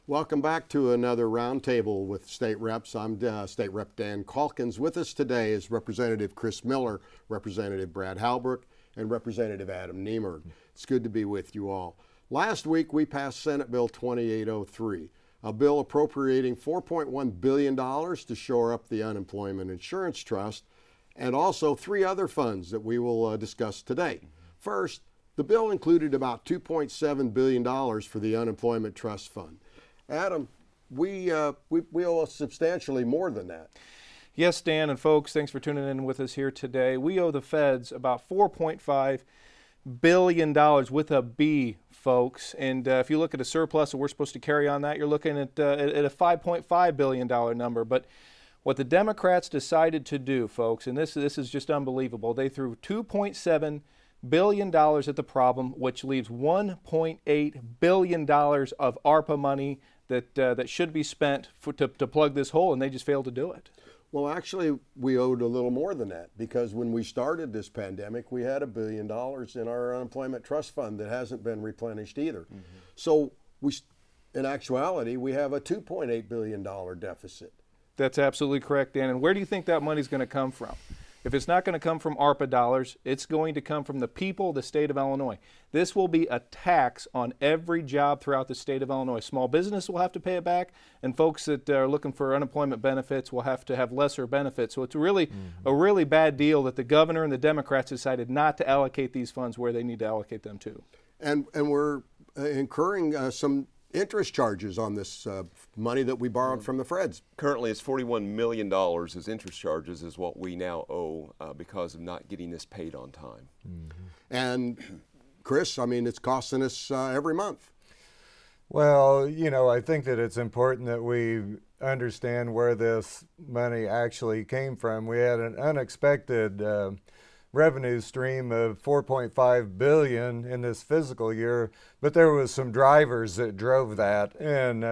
Welcome back to another Roundtable with State Reps. I'm State Rep Dan Caulkins. With us today is Representative Chris Miller, Representative Brad Halbrook, and Representative Adam Niemerg. It's good to be with you all. Last week we passed Senate Bill 2803, a bill appropriating $4.1 billion to shore up the Unemployment Insurance Trust, and also three other funds that we will discuss today. First, the bill included about $2.7 billion for the Unemployment Trust Fund. Adam, we owe substantially more than that. Yes, Dan and folks, thanks for tuning in with us here today. We owe the feds about $4.5 billion with a B, folks. And if you look at a surplus that we're supposed to carry on that, you're looking at a $5.5 billion number. But what the Democrats decided to do, folks, and this is just unbelievable, they threw $2.7 billion at the problem, which leaves $1.8 billion of ARPA money that should be spent to plug this hole, and they just failed to do it. Well, actually, we owed a little more than that, because when we started this pandemic, we had $1 billion in our unemployment trust fund that hasn't been replenished either. Mm-hmm. So in actuality, we have a $2.8 billion deficit. That's absolutely correct, Dan. And where do you think that money's going to come from? If it's not going to come from ARPA dollars, it's going to come from the people of the state of Illinois. This will be a tax on every job throughout the state of Illinois. Small business will have to pay it back, and folks that are looking for unemployment benefits will have to have lesser benefits. So it's really a really bad deal that the governor and the Democrats decided not to allocate these funds where they need to allocate them to. And we're incurring some interest charges on this money that we borrowed from the Freds. Currently, it's $41 million as interest charges is what we now owe because of not getting this paid on time. Mm-hmm. And Chris, I mean, it's costing us every month. Well, you know, I think that it's important that we understand where this money actually came from. We had an unexpected revenue stream of $4.5 billion in this fiscal year, but there was some drivers that drove that, and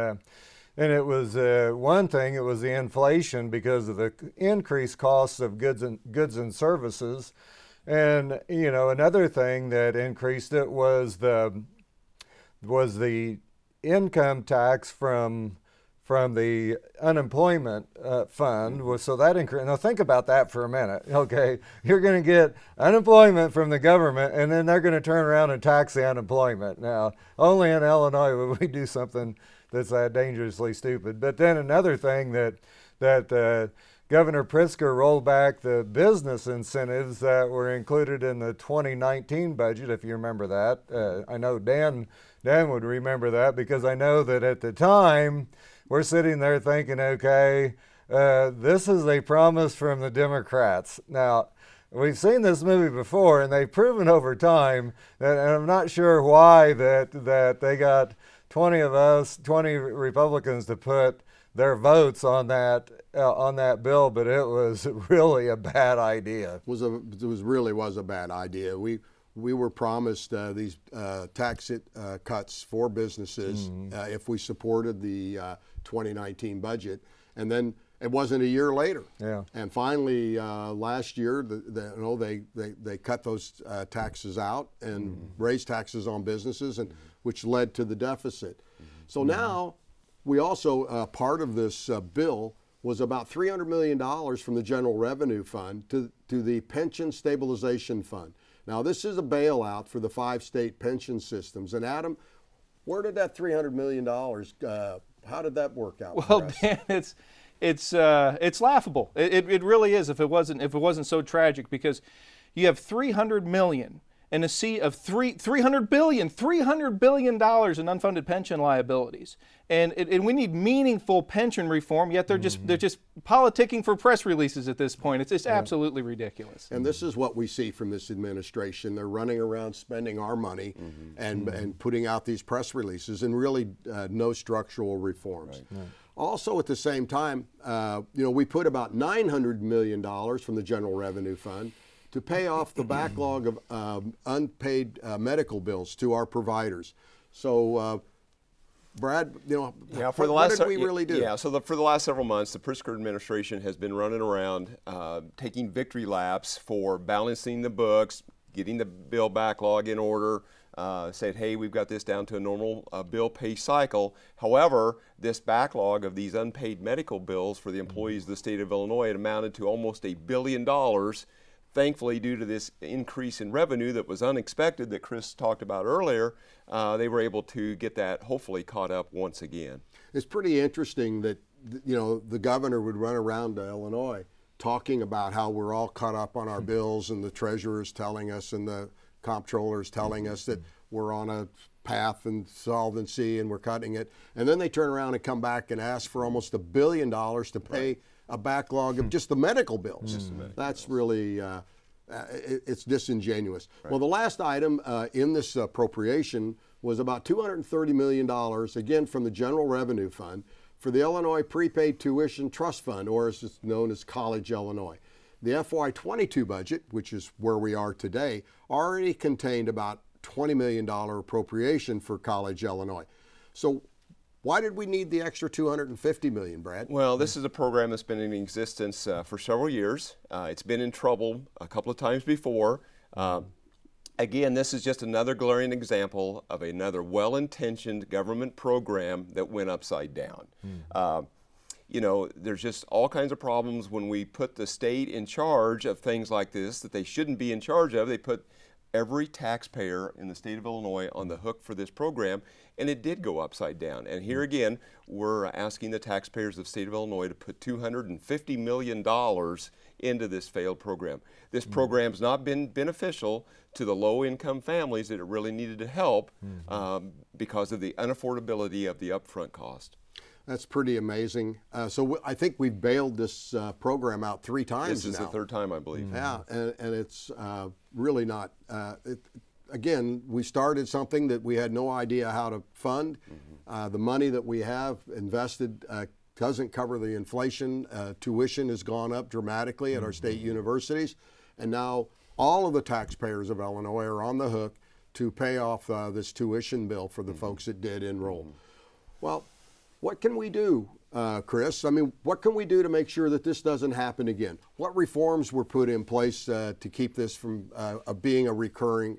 it was one thing. It was the inflation because of the increased costs of goods and services, and you know, another thing that increased it was the income tax from the unemployment fund. So that increased. Now think about that for a minute. Okay, you're going to get unemployment from the government, and then they're going to turn around and tax the unemployment. Now, only in Illinois would we do something that's dangerously stupid. But then another thing that Governor Pritzker rolled back the business incentives that were included in the 2019 budget, if you remember that. I know Dan would remember that, because I know that at the time, we're sitting there thinking, okay, this is a promise from the Democrats. Now, we've seen this movie before, and they've proven over time that, and I'm not sure why that they got 20 Republicans to put their votes on that bill, but it was really a bad idea. It really was a bad idea. We were promised these tax cuts for businesses if we supported the 2019 budget, and then it wasn't a year later. Yeah. And finally, last year, they cut those taxes out and raised taxes on businesses, and which led to the deficit. So now, we also part of this bill was about $300 million from the General Revenue Fund to the Pension Stabilization Fund. Now, this is a bailout for the 5 state pension systems. And Adam, where did that $300 million, how did that work out? Well, Dan, it's laughable. It really is if it wasn't so tragic, because you have $300 million in a sea of $300 billion in unfunded pension liabilities, and we need meaningful pension reform. Yet they're just politicking for press releases at this point. It's just absolutely ridiculous. And this is what we see from this administration. They're running around spending our money and putting out these press releases, and really no structural reforms. Right. Right. Also, at the same time, we put about $900 million from the General Revenue Fund to pay off the backlog of unpaid medical bills to our providers. So, Brad, what did we really do? Yeah, so for the last several months, the Pritzker administration has been running around taking victory laps for balancing the books, getting the bill backlog in order, said, hey, we've got this down to a normal bill pay cycle. However, this backlog of these unpaid medical bills for the employees of the state of Illinois had amounted to almost $1 billion. Thankfully, due to this increase in revenue that was unexpected that Chris talked about earlier, they were able to get that hopefully caught up once again. It's pretty interesting that, you know, the governor would run around to Illinois talking about how we're all caught up on our bills, and the treasurer's telling us and the comptroller's telling us that we're on a path in solvency and we're cutting it. And then they turn around and come back and ask for almost $1 billion to pay a backlog of just the medical bills. That's really, it's disingenuous. Well, the last item in this appropriation was about $230 million, again from the General Revenue Fund, for the Illinois Prepaid Tuition Trust Fund, or as it's known as College Illinois. The FY22 budget, which is where we are today, already contained about $20 million appropriation for College Illinois. So why did we need the extra $250 million, Brad? Well, this is a program that's been in existence for several years. It's been in trouble a couple of times before. Again, this is just another glaring example of another well-intentioned government program that went upside down. You know, there's just all kinds of problems when we put the state in charge of things like this that they shouldn't be in charge of. They put every taxpayer in the state of Illinois on the hook for this program, and it did go upside down. And here again, we're asking the taxpayers of the state of Illinois to put $250 million into this failed program. This program's not been beneficial to the low-income families that it really needed to help because of the unaffordability of the upfront cost. That's pretty amazing. So I think we've bailed this program out 3 times now. This is the 3rd time, I believe. Yeah, and it's really not. Again, we started something that we had no idea how to fund. The money that we have invested doesn't cover the inflation. Tuition has gone up dramatically at our state universities, and now all of the taxpayers of Illinois are on the hook to pay off this tuition bill for the folks that did enroll. Well, what can we do, Chris? I mean, what can we do to make sure that this doesn't happen again? What reforms were put in place to keep this from being a recurring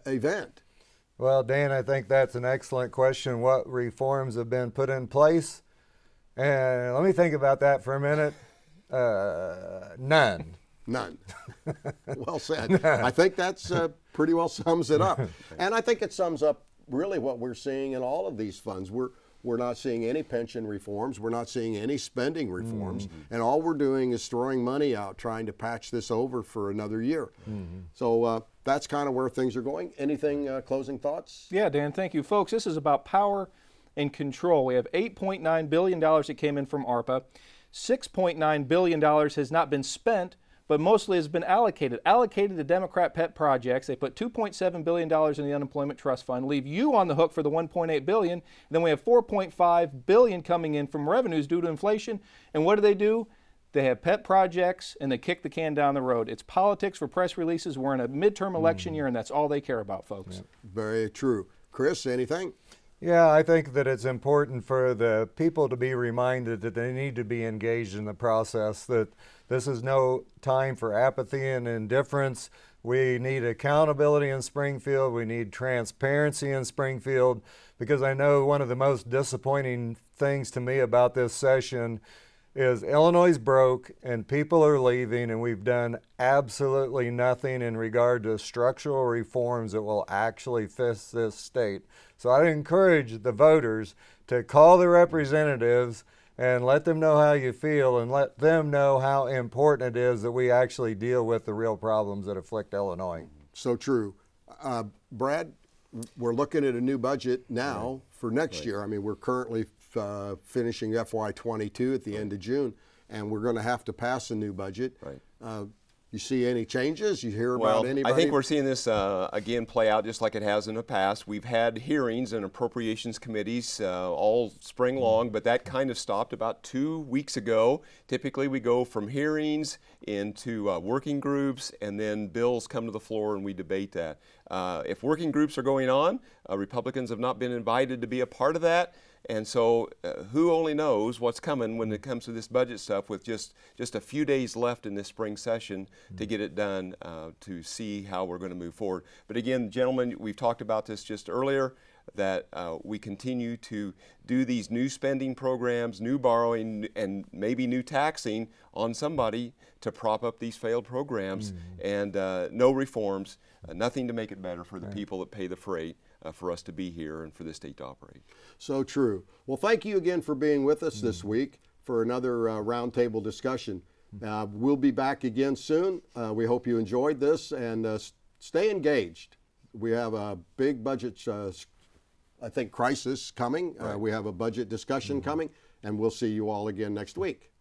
event? Well, Dan, I think that's an excellent question. What reforms have been put in place? And let me think about that for a minute. None. None. Well said. I think that's pretty well sums it up. And I think it sums up really what we're seeing in all of these funds. We're not seeing any pension reforms. We're not seeing any spending reforms. And all we're doing is throwing money out, trying to patch this over for another year. So that's kind of where things are going. Anything closing thoughts? Yeah, Dan, thank you. Folks, this is about power and control. We have $8.9 billion that came in from ARPA. $6.9 billion has not been spent, but mostly has been allocated to Democrat pet projects. They put $2.7 billion in the unemployment trust fund, leave you on the hook for the $1.8 billion, and then we have $4.5 billion coming in from revenues due to inflation. And what do? They have pet projects, and they kick the can down the road. It's politics for press releases. We're in a midterm election year, and that's all they care about, folks. Very true. Chris, anything? Yeah, I think that it's important for the people to be reminded that they need to be engaged in the process, that this is no time for apathy and indifference. We need accountability in Springfield. We need transparency in Springfield, because I know one of the most disappointing things to me about this session is Illinois is broke and people are leaving, and we've done absolutely nothing in regard to structural reforms that will actually fix this state. So I encourage the voters to call the representatives and let them know how you feel, and let them know how important it is that we actually deal with the real problems that afflict Illinois. So true. Brad, we're looking at a new budget now for next year. I mean, we're currently finishing FY22 at the end of June, and we're going to have to pass a new budget. You see any changes? You hear about anybody? I think we're seeing this again play out just like it has in the past. We've had hearings in appropriations committees all spring long, but that kind of stopped about 2 weeks ago. Typically we go from hearings into working groups, and then bills come to the floor and we debate that. if working groups are going on, Republicans have not been invited to be a part of that. And so who only knows what's coming when it comes to this budget stuff with just a few days left in this spring session to get it done, to see how we're going to move forward. But again, gentlemen, we've talked about this just earlier, that we continue to do these new spending programs, new borrowing, and maybe new taxing on somebody to prop up these failed programs, and no reforms, nothing to make it better for the people that pay the freight for us to be here and for this state to operate. So true. Well, thank you again for being with us this week for another roundtable discussion. We'll be back again soon. We hope you enjoyed this, and stay engaged. We have a big budget, I think, crisis coming. We have a budget discussion coming, and we'll see you all again next week.